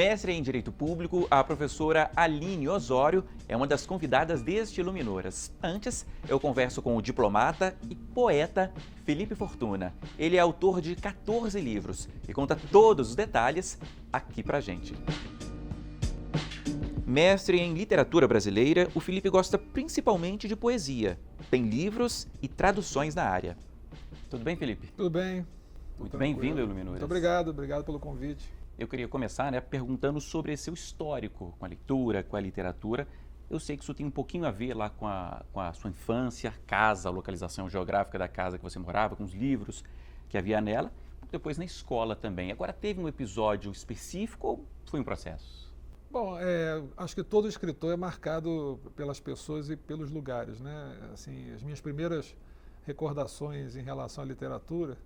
Mestre em Direito Público, a professora Aline Osório é uma das convidadas deste Iluminoras. Antes, eu converso com o diplomata e poeta Felipe Fortuna. Ele é autor de 14 livros e conta todos os detalhes aqui pra gente. Mestre em literatura brasileira, o Felipe gosta principalmente de poesia. Tem livros e traduções na área. Tudo bem, Felipe? Tudo bem. Muito bem-vindo ao Iluminoras. Muito obrigado pelo convite. Eu queria começar perguntando sobre seu histórico com a leitura, com a literatura. Eu sei que isso tem um pouquinho a ver lá com a sua infância, casa, a localização geográfica da casa que você morava, com os livros que havia nela, depois na escola também. Agora, teve um episódio específico ou foi um processo? Bom, acho que todo escritor é marcado pelas pessoas e pelos lugares, né? Assim, as minhas primeiras recordações em relação à literatura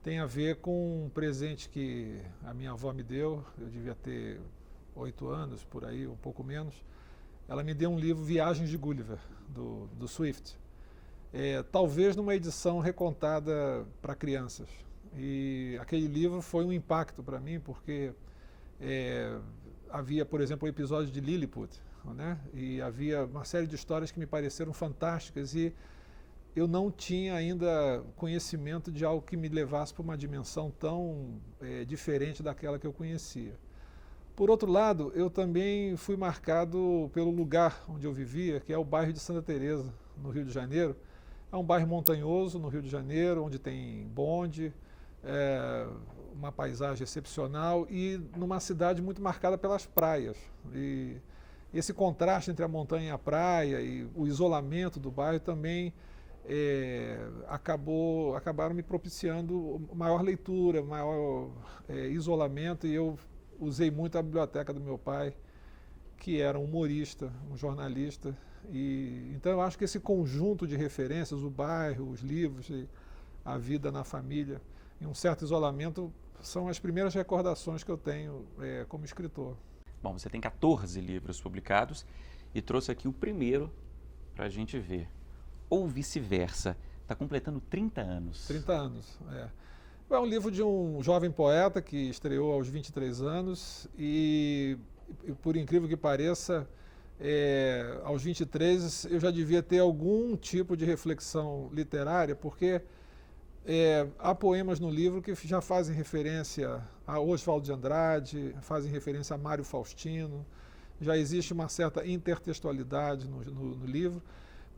tem a ver com um presente que a minha avó me deu. Eu devia ter 8 anos, por aí, um pouco menos. Ela me deu um livro, Viagens de Gulliver, do Swift. Talvez numa edição recontada para crianças. E aquele livro foi um impacto para mim, porque havia, por exemplo, o episódio de Lilliput, né? E havia uma série de histórias que me pareceram fantásticas e eu não tinha ainda conhecimento de algo que me levasse para uma dimensão tão diferente daquela que eu conhecia. Por outro lado, eu também fui marcado pelo lugar onde eu vivia, que é o bairro de Santa Teresa, no Rio de Janeiro. É um bairro montanhoso no Rio de Janeiro, onde tem bonde, uma paisagem excepcional e numa cidade muito marcada pelas praias. E esse contraste entre a montanha e a praia e o isolamento do bairro também acabaram me propiciando maior leitura, maior isolamento, e eu usei muito a biblioteca do meu pai, que era um humorista, um jornalista, e então eu acho que esse conjunto de referências, o bairro, os livros, a vida na família, em um certo isolamento, são as primeiras recordações que eu tenho como escritor. Bom, você tem 14 livros publicados e trouxe aqui o primeiro para a gente ver. Ou vice-versa, está completando 30 anos. 30 anos, É um livro de um jovem poeta que estreou aos 23 anos e por incrível que pareça, aos 23 eu já devia ter algum tipo de reflexão literária, porque há poemas no livro que já fazem referência a Oswald de Andrade, fazem referência a Mário Faustino, já existe uma certa intertextualidade no livro.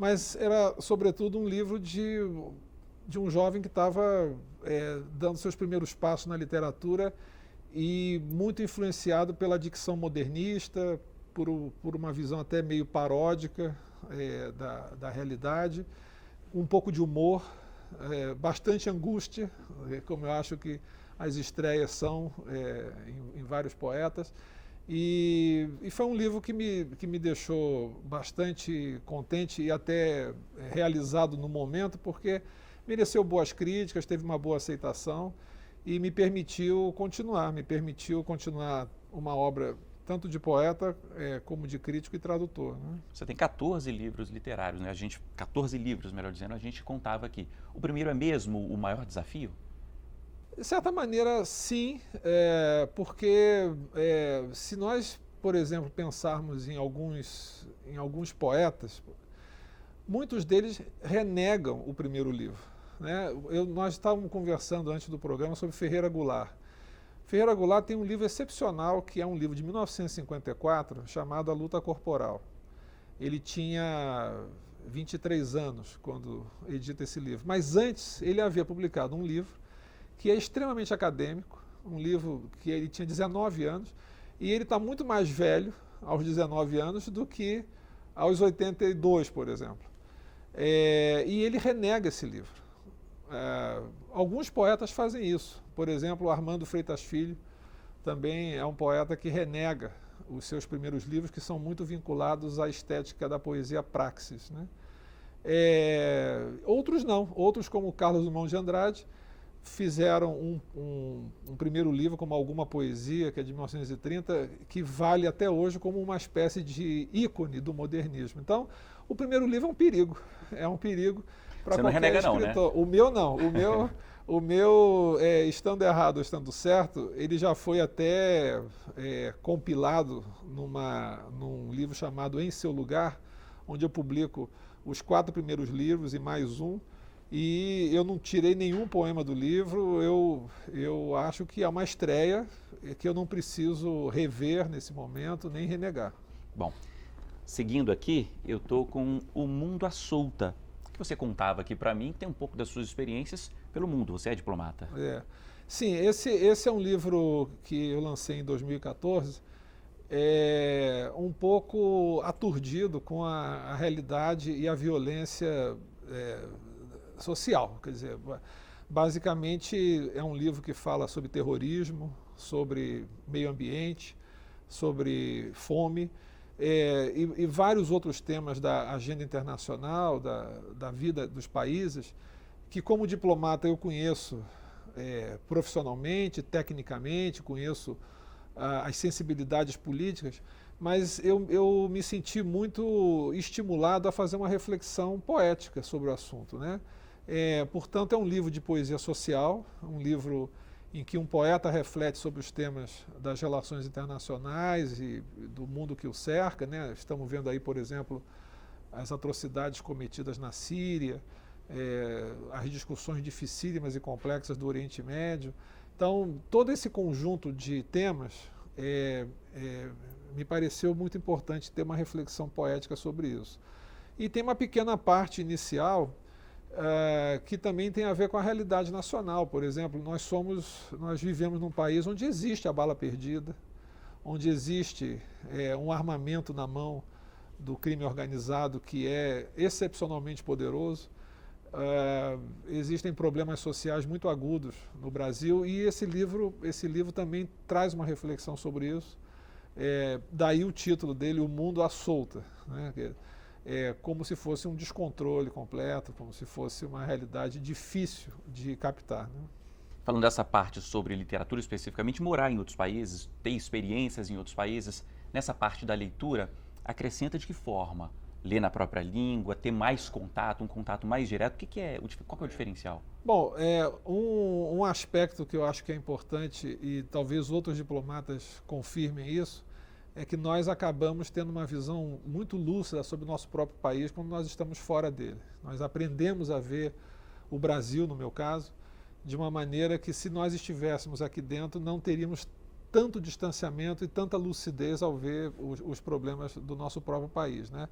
Mas era, sobretudo, um livro de um jovem que estava dando seus primeiros passos na literatura e muito influenciado pela dicção modernista, por uma visão até meio paródica da realidade, um pouco de humor, bastante angústia, como eu acho que as estreias são em vários poetas. E foi um livro que me deixou bastante contente e até realizado no momento, porque mereceu boas críticas, teve uma boa aceitação e me permitiu continuar uma obra tanto de poeta como de crítico e tradutor, né? Você tem 14 livros literários, né? 14 livros, melhor dizendo, a gente contava aqui. O primeiro é mesmo o maior desafio? De certa maneira, sim, porque se nós, por exemplo, pensarmos em alguns poetas, muitos deles renegam o primeiro livro, né? Nós estávamos conversando antes do programa sobre Ferreira Goulart. Ferreira Goulart tem um livro excepcional, que é um livro de 1954, chamado A Luta Corporal. Ele tinha 23 anos quando edita esse livro, mas antes ele havia publicado um livro que é extremamente acadêmico, um livro que ele tinha 19 anos, e ele está muito mais velho aos 19 anos do que aos 82, por exemplo. E ele renega esse livro. Alguns poetas fazem isso. Por exemplo, Armando Freitas Filho também é um poeta que renega os seus primeiros livros, que são muito vinculados à estética da poesia praxis, né? Outros não. Outros, como Carlos Drummond de Andrade, fizeram um primeiro livro como Alguma Poesia, que é de 1930, que vale até hoje como uma espécie de ícone do modernismo. Então, o primeiro livro é um perigo para qualquer renega escritor. Não, né? O meu não, estando errado ou estando certo, ele já foi até compilado num livro chamado Em Seu Lugar, onde eu publico os 4 primeiros livros e mais um. E eu não tirei nenhum poema do livro, eu acho que é uma estreia que eu não preciso rever nesse momento, nem renegar. Bom, seguindo aqui, eu estou com O Mundo à Solta, que você contava aqui para mim, tem um pouco das suas experiências pelo mundo, você é diplomata. Sim, esse é um livro que eu lancei em 2014, um pouco aturdido com a realidade e a violência social. Quer dizer, basicamente é um livro que fala sobre terrorismo, sobre meio ambiente, sobre fome e vários outros temas da agenda internacional, da vida dos países, que como diplomata eu conheço profissionalmente, tecnicamente, conheço as sensibilidades políticas, mas eu me senti muito estimulado a fazer uma reflexão poética sobre o assunto, né? Portanto, é um livro de poesia social, um livro em que um poeta reflete sobre os temas das relações internacionais e do mundo que o cerca, né? Estamos vendo aí, por exemplo, as atrocidades cometidas na Síria, as discussões dificílimas e complexas do Oriente Médio. Então, todo esse conjunto de temas me pareceu muito importante ter uma reflexão poética sobre isso. E tem uma pequena parte inicial que também tem a ver com a realidade nacional. Por exemplo, nós vivemos num país onde existe a bala perdida, onde existe um armamento na mão do crime organizado que é excepcionalmente poderoso. Existem problemas sociais muito agudos no Brasil e esse livro também traz uma reflexão sobre isso. Daí o título dele, O Mundo à Solta, né? Como se fosse um descontrole completo, como se fosse uma realidade difícil de captar, né? Falando dessa parte sobre literatura especificamente, morar em outros países, ter experiências em outros países, nessa parte da leitura, acrescenta de que forma? Ler na própria língua, ter mais contato, um contato mais direto, qual que é o diferencial? Bom, um aspecto que eu acho que é importante e talvez outros diplomatas confirmem isso, é que nós acabamos tendo uma visão muito lúcida sobre o nosso próprio país quando nós estamos fora dele. Nós aprendemos a ver o Brasil, no meu caso, de uma maneira que se nós estivéssemos aqui dentro não teríamos tanto distanciamento e tanta lucidez ao ver os problemas do nosso próprio país, né?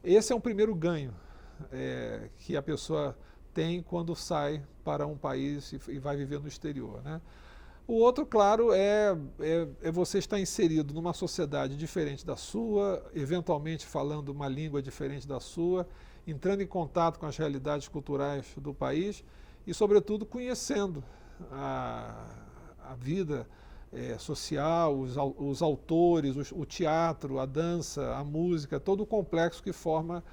Esse é um primeiro ganho que a pessoa tem quando sai para um país e vai viver no exterior, né? O outro, claro, é você estar inserido numa sociedade diferente da sua, eventualmente falando uma língua diferente da sua, entrando em contato com as realidades culturais do país e, sobretudo, conhecendo a vida social, os autores, o teatro, a dança, a música, todo o complexo que forma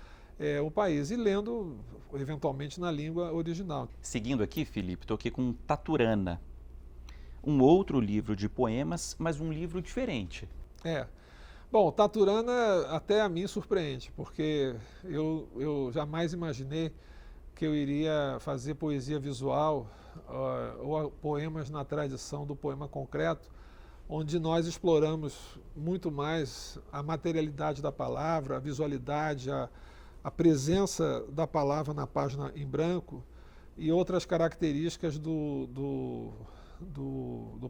o país e lendo, eventualmente, na língua original. Seguindo aqui, Felipe, estou aqui com Taturana. Um outro livro de poemas, mas um livro diferente. Bom, Taturana até a mim surpreende, porque eu jamais imaginei que eu iria fazer poesia visual ou poemas na tradição do poema concreto, onde nós exploramos muito mais a materialidade da palavra, a visualidade, a presença da palavra na página em branco e outras características do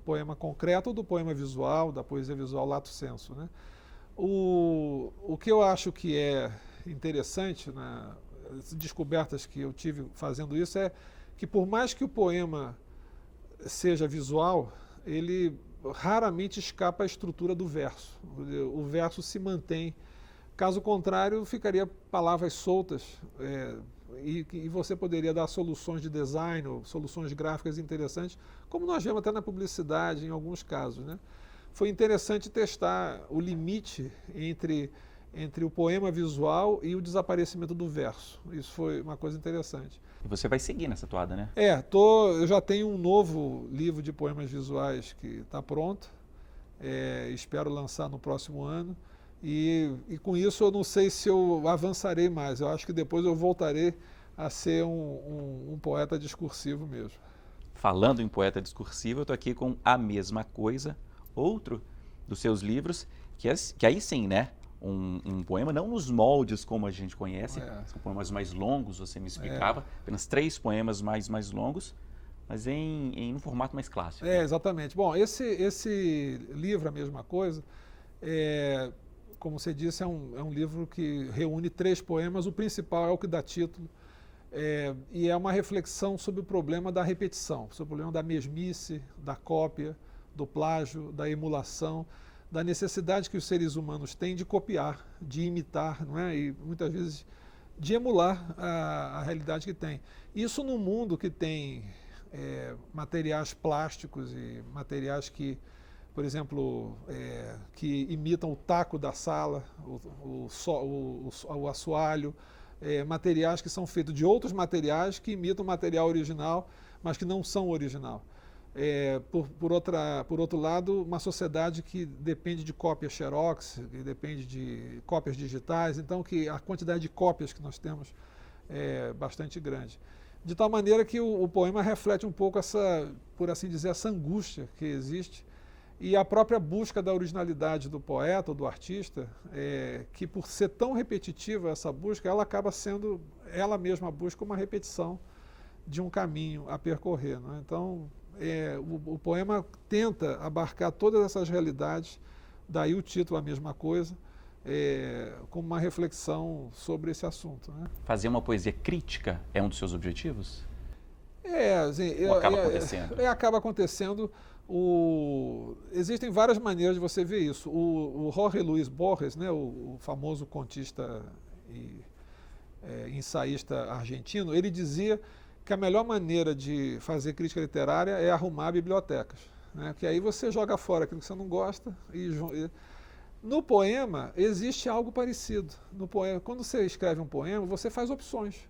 poema concreto ou do poema visual, da poesia visual lato sensu, né? O que eu acho que é interessante, as descobertas que eu tive fazendo isso, é que por mais que o poema seja visual, ele raramente escapa à estrutura do verso. O verso se mantém. Caso contrário, ficaria palavras soltas e você poderia dar soluções de design, ou soluções gráficas interessantes, como nós vemos até na publicidade em alguns casos, né? Foi interessante testar o limite entre entre o poema visual e o desaparecimento do verso. Isso foi uma coisa interessante. E você vai seguir nessa toada, né? Eu já tenho um novo livro de poemas visuais que está pronto, espero lançar no próximo ano, e com isso eu não sei se eu avançarei mais, eu acho que depois eu voltarei a ser um poeta discursivo mesmo. Falando em poeta discursivo, eu estou aqui com A Mesma Coisa, outro dos seus livros, que aí sim, né? Um poema, não nos moldes como a gente conhece, são poemas mais longos, você me explicava, apenas 3 poemas mais longos, mas em um formato mais clássico. Exatamente. Bom, esse livro, A Mesma Coisa, como você disse, é um livro que reúne 3 poemas, o principal é o que dá título, e é uma reflexão sobre o problema da repetição, sobre o problema da mesmice, da cópia, do plágio, da emulação, da necessidade que os seres humanos têm de copiar, de imitar, não é? E muitas vezes de emular a realidade que tem. Isso num mundo que tem materiais plásticos e materiais que, por exemplo, que imitam o taco da sala, o assoalho, materiais que são feitos de outros materiais que imitam o material original, mas que não são original. Por outro lado, uma sociedade que depende de cópias xerox, que depende de cópias digitais, então que a quantidade de cópias que nós temos é bastante grande. De tal maneira que o poema reflete um pouco por assim dizer, essa angústia que existe e a própria busca da originalidade do poeta ou do artista, que por ser tão repetitiva essa busca, ela acaba sendo, ela mesma busca uma repetição de um caminho a percorrer, não é? Então, o poema tenta abarcar todas essas realidades, daí o título A Mesma Coisa, como uma reflexão sobre esse assunto, né? Fazer uma poesia crítica é um dos seus objetivos? Assim, Ou acaba acontecendo? Acaba acontecendo. Existem várias maneiras de você ver isso. O Jorge Luis Borges, né, o famoso contista e ensaísta argentino, ele dizia que a melhor maneira de fazer crítica literária é arrumar bibliotecas, né? Que aí você joga fora aquilo que você não gosta. No poema existe algo parecido. No poema, quando você escreve um poema, você faz opções.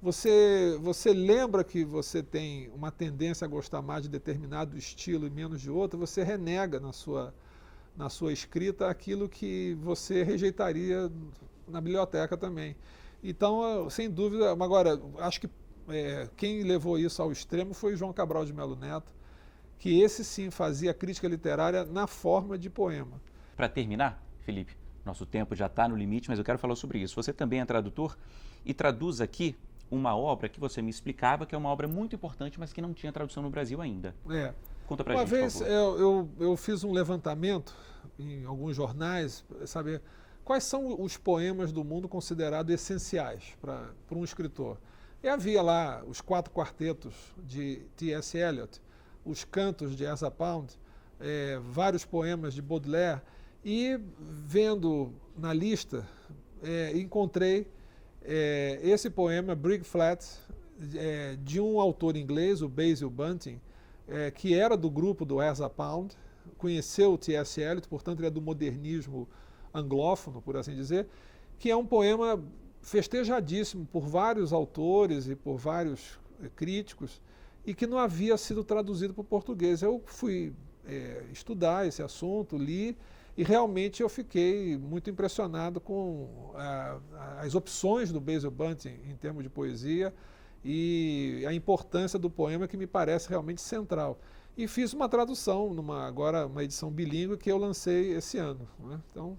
Você lembra que você tem uma tendência a gostar mais de determinado estilo e menos de outro, você renega na sua escrita aquilo que você rejeitaria na biblioteca também. Então, sem dúvida, agora, acho que quem levou isso ao extremo foi João Cabral de Melo Neto, que esse sim fazia crítica literária na forma de poema. Para terminar, Felipe, nosso tempo já está no limite, mas eu quero falar sobre isso. Você também é tradutor e traduz aqui uma obra que você me explicava que é uma obra muito importante, mas que não tinha tradução no Brasil ainda. Conta pra gente, por favor. Uma vez eu fiz um levantamento em alguns jornais, saber quais são os poemas do mundo considerados essenciais para um escritor. E havia lá os 4 quartetos de T.S. Eliot, os cantos de Ezra Pound, vários poemas de Baudelaire, e vendo na lista, encontrei esse poema, Brick Flat, de um autor inglês, o Basil Bunting, que era do grupo do Ezra Pound, conheceu o T.S. Eliot, portanto ele é do modernismo anglófono, por assim dizer, que é um poema festejadíssimo por vários autores e por vários críticos e que não havia sido traduzido para o português. Eu fui estudar esse assunto, li e realmente eu fiquei muito impressionado com as opções do Basil Bunting em termos de poesia e a importância do poema que me parece realmente central. E fiz uma tradução, agora uma edição bilíngue que eu lancei esse ano, né? Então,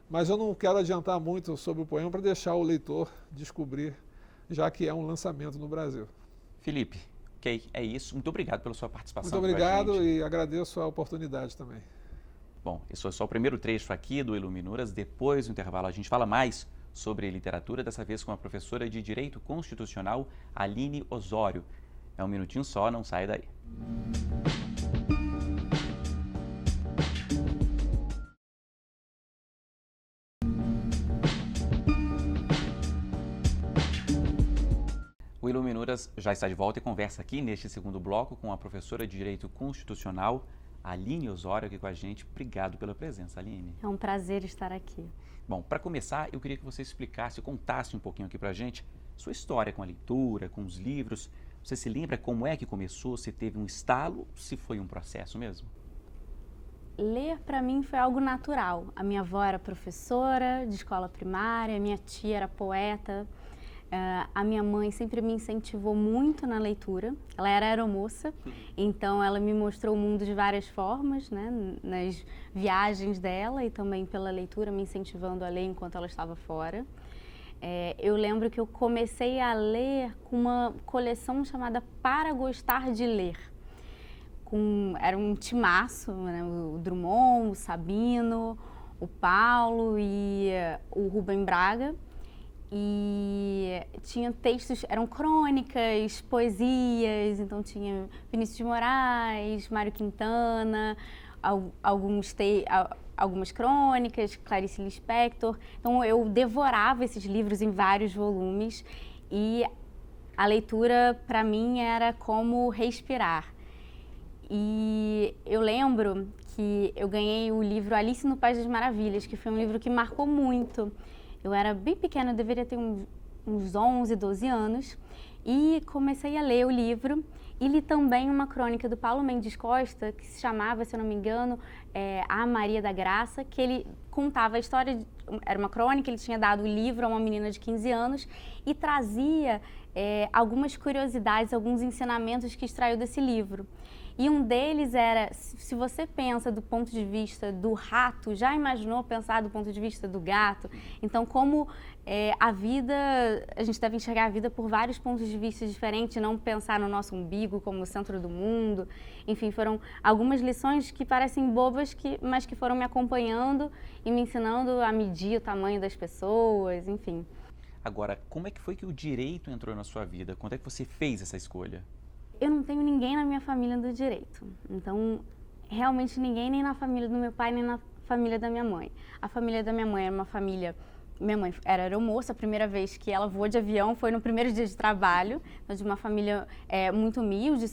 mas eu não quero adiantar muito sobre o poema para deixar o leitor descobrir, já que é um lançamento no Brasil. Felipe, ok, é isso. Muito obrigado pela sua participação. Muito obrigado e agradeço a oportunidade também. Bom, esse foi só o primeiro trecho aqui do Iluminuras. Depois do intervalo a gente fala mais sobre literatura, dessa vez com a professora de Direito Constitucional, Aline Osório. É um minutinho só, não sai daí. O Iluminuras já está de volta e conversa aqui neste segundo bloco com a professora de Direito Constitucional, Aline Osório, aqui com a gente. Obrigado pela presença, Aline. É um prazer estar aqui. Bom, para começar, eu queria que você explicasse, contasse um pouquinho aqui para a gente sua história com a leitura, com os livros. Você se lembra como é que começou? Se teve um estalo, se foi um processo mesmo? Ler para mim foi algo natural. A minha avó era professora de escola primária, minha tia era poeta. A minha mãe sempre me incentivou muito na leitura. Ela era aeromoça, então ela me mostrou o mundo de várias formas, né? Nas viagens dela e também pela leitura, me incentivando a ler enquanto ela estava fora. Eu lembro que eu comecei a ler com uma coleção chamada Para Gostar de Ler. Era um timaço, né? O Drummond, o Sabino, o Paulo e o Rubem Braga. E tinha textos, eram crônicas, poesias, então tinha Vinícius de Moraes, Mário Quintana, algumas crônicas, Clarice Lispector. Então eu devorava esses livros em vários volumes e a leitura para mim era como respirar. E eu lembro que eu ganhei o livro Alice no País das Maravilhas, que foi um livro que marcou muito. Eu era bem pequena, eu deveria ter uns 11, 12 anos, e comecei a ler o livro. E li também uma crônica do Paulo Mendes Costa, que se chamava, se eu não me engano, A Maria da Graça, que ele contava a história, era uma crônica, ele tinha dado o livro a uma menina de 15 anos e trazia algumas curiosidades, alguns ensinamentos que extraiu desse livro. E um deles era, se você pensa do ponto de vista do rato, já imaginou pensar do ponto de vista do gato? Então, como a vida, a gente deve enxergar a vida por vários pontos de vista diferentes, não pensar no nosso umbigo como o centro do mundo. Enfim, foram algumas lições que parecem bobas, mas que foram me acompanhando e me ensinando a medir o tamanho das pessoas, enfim. Agora, como é que foi que o direito entrou na sua vida? Quando é que você fez essa escolha? Eu não tenho ninguém na minha família do direito, então realmente ninguém, nem na família do meu pai, nem na família da minha mãe. A família da minha mãe era uma família, minha mãe era aeromoça, a primeira vez que ela voou de avião foi no primeiro dia de trabalho, então de uma família muito humilde,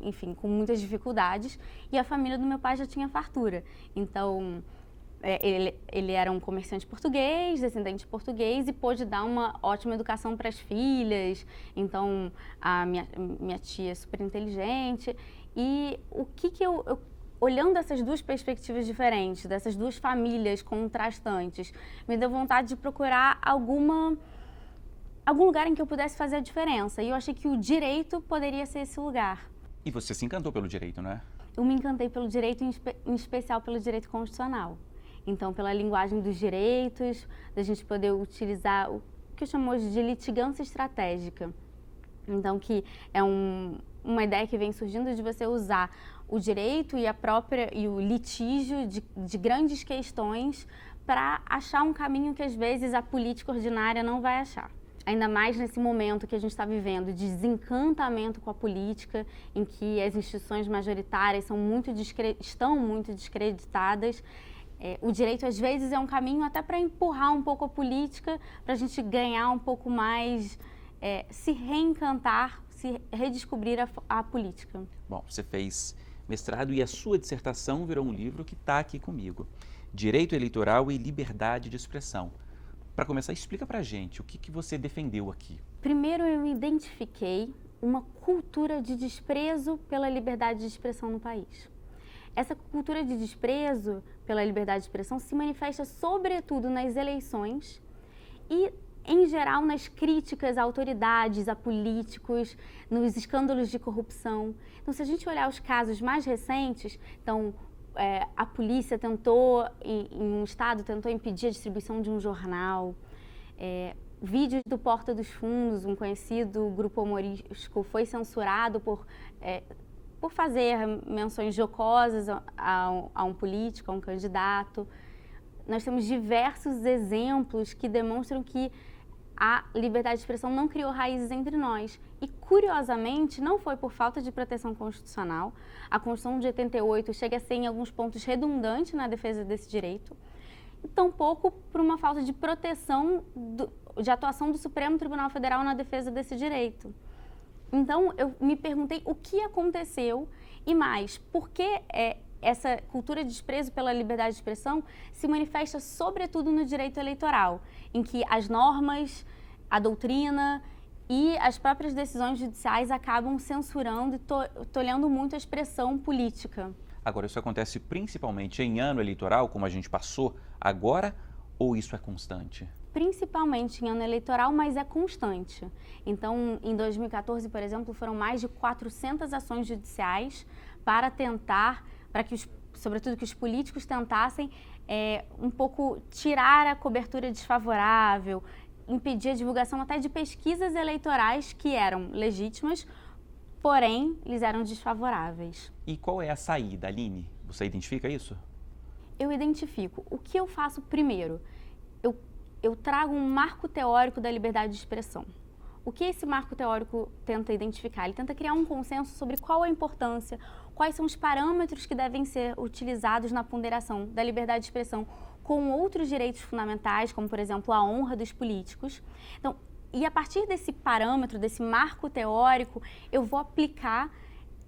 enfim, com muitas dificuldades, e a família do meu pai já tinha fartura, então ele era um comerciante português, descendente português, e pôde dar uma ótima educação para as filhas. Então, a minha tia é super inteligente. E o que eu olhando essas duas perspectivas diferentes, dessas duas famílias contrastantes, me deu vontade de procurar algum lugar em que eu pudesse fazer a diferença. E eu achei que o direito poderia ser esse lugar. E você se encantou pelo direito, não é? Eu me encantei pelo direito, em especial pelo direito constitucional. Então, pela linguagem dos direitos, da gente poder utilizar o que eu chamo hoje de litigância estratégica. Então, que é uma ideia que vem surgindo de você usar o direito e o litígio de grandes questões para achar um caminho que, às vezes, a política ordinária não vai achar. Ainda mais nesse momento que a gente está vivendo de desencantamento com a política, em que as instituições majoritárias estão muito descreditadas. O direito, às vezes, é um caminho até para empurrar um pouco a política, para a gente ganhar um pouco mais, se reencantar, se redescobrir a política. Bom, você fez mestrado e a sua dissertação virou um livro que está aqui comigo. Direito Eleitoral e Liberdade de Expressão. Para começar, explica para a gente o que você defendeu aqui. Primeiro, eu identifiquei uma cultura de desprezo pela liberdade de expressão no país. Essa cultura de desprezo pela liberdade de expressão se manifesta sobretudo nas eleições e, em geral, nas críticas a autoridades, a políticos, nos escândalos de corrupção. Então, se a gente olhar os casos mais recentes, então, a polícia tentou, em um estado, tentou impedir a distribuição de um jornal. Vídeos do Porta dos Fundos, um conhecido grupo humorístico, foi censurado por fazer menções jocosas a um político, a um candidato. Nós temos diversos exemplos que demonstram que a liberdade de expressão não criou raízes entre nós. E, curiosamente, não foi por falta de proteção constitucional. A Constituição de 88 chega a ser, em alguns pontos, redundante na defesa desse direito. E tampouco por uma falta de proteção, de atuação do Supremo Tribunal Federal na defesa desse direito. Então, eu me perguntei o que aconteceu e mais, por que essa cultura de desprezo pela liberdade de expressão se manifesta sobretudo no direito eleitoral, em que as normas, a doutrina e as próprias decisões judiciais acabam censurando e tolhendo muito a expressão política. Agora, isso acontece principalmente em ano eleitoral, como a gente passou agora, ou isso é constante? Principalmente em ano eleitoral, mas é constante. Então, em 2014, por exemplo, foram mais de 400 ações judiciais para tentar, sobretudo que os políticos tentassem um pouco tirar a cobertura desfavorável, impedir a divulgação até de pesquisas eleitorais que eram legítimas, porém, eles eram desfavoráveis. E qual é a saída, Aline? Você identifica isso? Eu identifico. O que eu faço primeiro? Eu trago um marco teórico da liberdade de expressão. O que esse marco teórico tenta identificar? Ele tenta criar um consenso sobre qual a importância, quais são os parâmetros que devem ser utilizados na ponderação da liberdade de expressão com outros direitos fundamentais, como, por exemplo, a honra dos políticos. Então, e a partir desse parâmetro, desse marco teórico, eu vou aplicar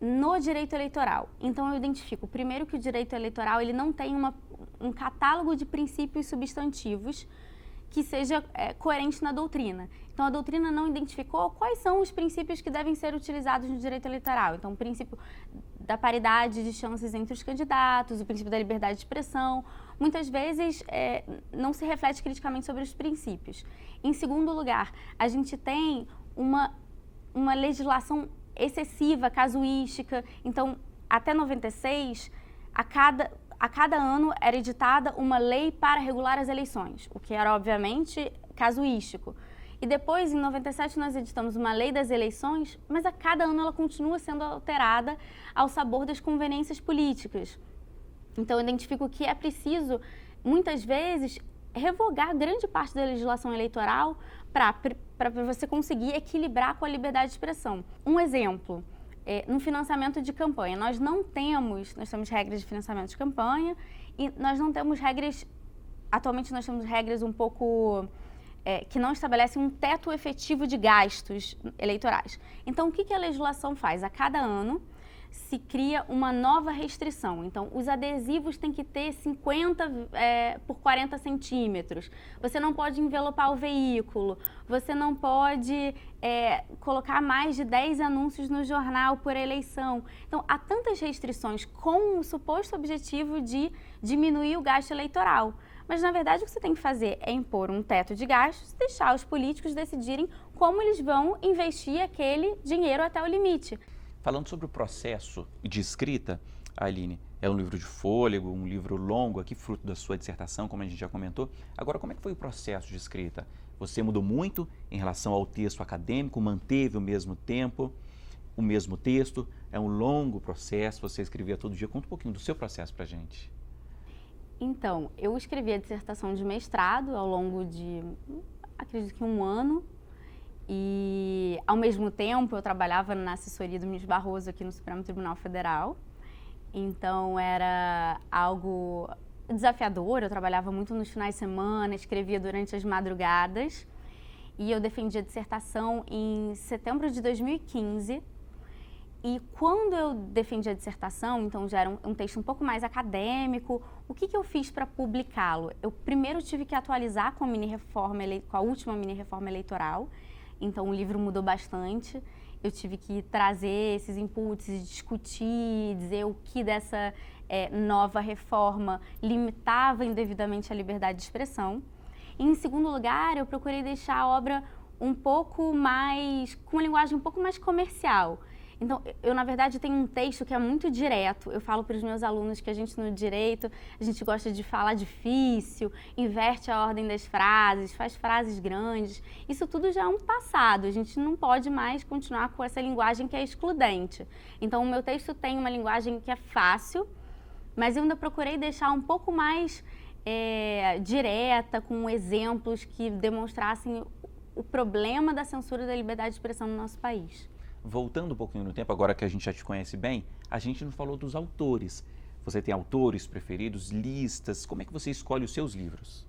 no direito eleitoral. Então, eu identifico, primeiro, que o direito eleitoral ele não tem um catálogo de princípios substantivos que seja coerente na doutrina. Então, a doutrina não identificou quais são os princípios que devem ser utilizados no direito eleitoral. Então, o princípio da paridade de chances entre os candidatos, o princípio da liberdade de expressão, muitas vezes não se reflete criticamente sobre os princípios. Em segundo lugar, a gente tem uma legislação excessiva, casuística. Então, até 96, a cada ano era editada uma lei para regular as eleições, o que era, obviamente, casuístico. E depois, em 97, nós editamos uma lei das eleições, mas a cada ano ela continua sendo alterada ao sabor das conveniências políticas. Então, eu identifico que é preciso, muitas vezes, revogar grande parte da legislação eleitoral para você conseguir equilibrar com a liberdade de expressão. Um exemplo. No financiamento de campanha, nós temos regras de financiamento de campanha e nós não temos regras, atualmente nós temos regras um pouco, que não estabelecem um teto efetivo de gastos eleitorais. Então, o que a legislação faz? A cada ano se cria uma nova restrição. Então, os adesivos têm que ter 50 por 40 centímetros. Você não pode envelopar o veículo. Você não pode colocar mais de 10 anúncios no jornal por eleição. Então, há tantas restrições com o suposto objetivo de diminuir o gasto eleitoral. Mas, na verdade, o que você tem que fazer é impor um teto de gastos e deixar os políticos decidirem como eles vão investir aquele dinheiro até o limite. Falando sobre o processo de escrita, Aline, é um livro de fôlego, um livro longo, aqui fruto da sua dissertação, como a gente já comentou. Agora, como é que foi o processo de escrita? Você mudou muito em relação ao texto acadêmico, manteve o mesmo tempo, o mesmo texto? É um longo processo, você escrevia todo dia. Conta um pouquinho do seu processo para a gente. Então, eu escrevi a dissertação de mestrado ao longo de, acredito que 1 ano. E, ao mesmo tempo, eu trabalhava na assessoria do ministro Barroso aqui no Supremo Tribunal Federal. Então, era algo desafiador. Eu trabalhava muito nos finais de semana, escrevia durante as madrugadas. E eu defendi a dissertação em setembro de 2015. E quando eu defendi a dissertação, então já era um texto um pouco mais acadêmico, o que eu fiz para publicá-lo? Eu primeiro tive que atualizar com a última mini-reforma eleitoral. Então, o livro mudou bastante. Eu tive que trazer esses inputs, discutir, dizer o que dessa nova reforma limitava indevidamente a liberdade de expressão. E, em segundo lugar, eu procurei deixar a obra um pouco mais, com uma linguagem um pouco mais comercial. Então, eu, na verdade, tenho um texto que é muito direto. Eu falo para os meus alunos que a gente, no direito, a gente gosta de falar difícil, inverte a ordem das frases, faz frases grandes. Isso tudo já é um passado. A gente não pode mais continuar com essa linguagem que é excludente. Então, o meu texto tem uma linguagem que é fácil, mas eu ainda procurei deixar um pouco mais direta, com exemplos que demonstrassem o problema da censura da liberdade de expressão no nosso país. Voltando um pouquinho no tempo, agora que a gente já te conhece bem, a gente não falou dos autores. Você tem autores preferidos, listas? Como é que você escolhe os seus livros?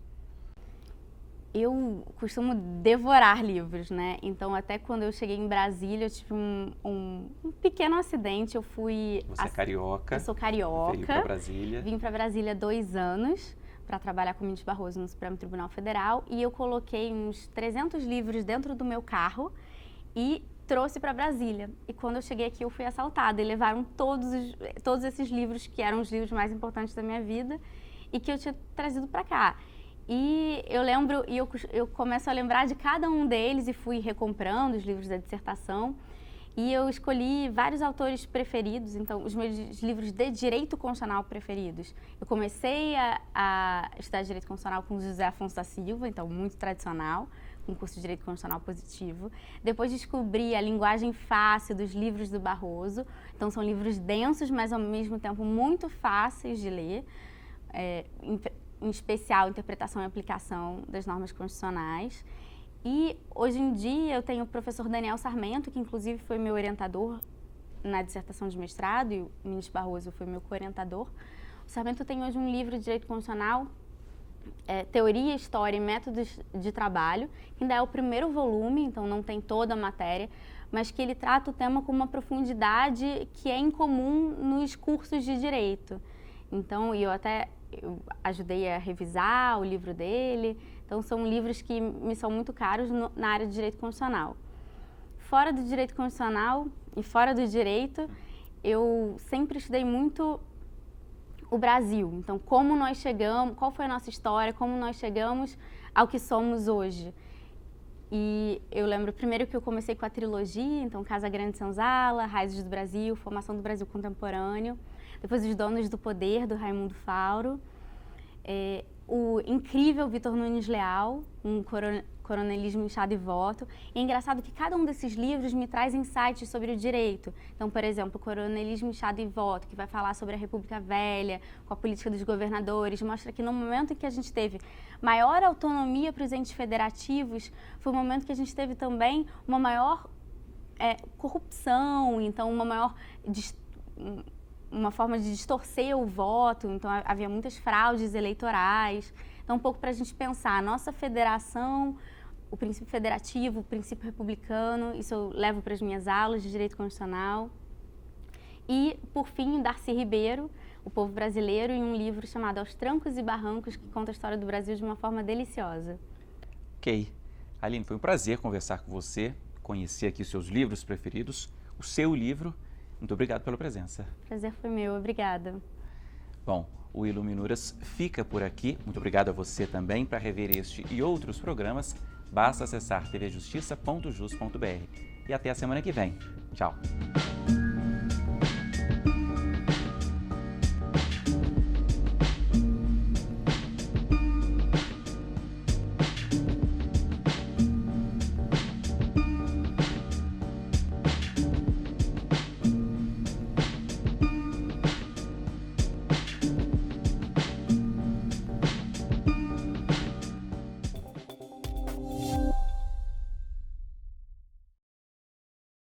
Eu costumo devorar livros, né? Então, até quando eu cheguei em Brasília, eu tive um pequeno acidente. Eu fui... Você é carioca. Eu sou carioca. Veio para Brasília. Vim para Brasília há 2 anos para trabalhar com o Mendes Barroso no Supremo Tribunal Federal. E eu coloquei uns 300 livros dentro do meu carro e trouxe para Brasília. E quando eu cheguei aqui, eu fui assaltada. E levaram todos esses livros, que eram os livros mais importantes da minha vida e que eu tinha trazido para cá. E eu lembro, eu começo a lembrar de cada um deles e fui recomprando os livros da dissertação. E eu escolhi vários autores preferidos, então os meus livros de direito constitucional preferidos. Eu comecei a estudar direito constitucional com José Afonso da Silva, então muito tradicional, com curso de direito constitucional positivo. Depois descobri a linguagem fácil dos livros do Barroso, então são livros densos, mas ao mesmo tempo muito fáceis de ler. Em especial, interpretação e aplicação das normas constitucionais. E, hoje em dia, eu tenho o professor Daniel Sarmento, que inclusive foi meu orientador na dissertação de mestrado, e o Mendes Barroso foi meu co-orientador. O Sarmento tem hoje um livro de Direito Constitucional, Teoria, História e Métodos de Trabalho, que ainda é o primeiro volume, então não tem toda a matéria, mas que ele trata o tema com uma profundidade que é incomum nos cursos de Direito. Então, eu ajudei a revisar o livro dele. Então, são livros que me são muito caros na área de direito constitucional. Fora do direito constitucional e fora do direito, eu sempre estudei muito o Brasil. Então, como nós chegamos, qual foi a nossa história, como nós chegamos ao que somos hoje. E eu lembro primeiro que eu comecei com a trilogia, então Casa Grande Senzala, Raízes do Brasil, Formação do Brasil Contemporâneo. Depois Os Donos do Poder, do Raimundo Fauro. O incrível Vitor Nunes Leal, um Coronelismo, Inchado e Voto. E é engraçado que cada um desses livros me traz insights sobre o direito. Então, por exemplo, Coronelismo, Inchado e Voto, que vai falar sobre a República Velha, com a política dos governadores, mostra que no momento em que a gente teve maior autonomia para os entes federativos, foi o momento que a gente teve também uma maior corrupção, então uma forma de distorcer o voto, então havia muitas fraudes eleitorais. Então, um pouco para a gente pensar, a nossa federação, o princípio federativo, o princípio republicano, isso eu levo para as minhas aulas de direito constitucional. E, por fim, Darcy Ribeiro, O Povo Brasileiro, em um livro chamado Aos Trancos e Barrancos, que conta a história do Brasil de uma forma deliciosa. Ok. Aline, foi um prazer conversar com você, conhecer aqui os seus livros preferidos, o seu livro. Muito obrigado pela presença. Prazer foi meu, obrigada. Bom, o Iluminuras fica por aqui. Muito obrigado a você também. Para rever este e outros programas, basta acessar tvjustiça.jus.br. E até a semana que vem. Tchau.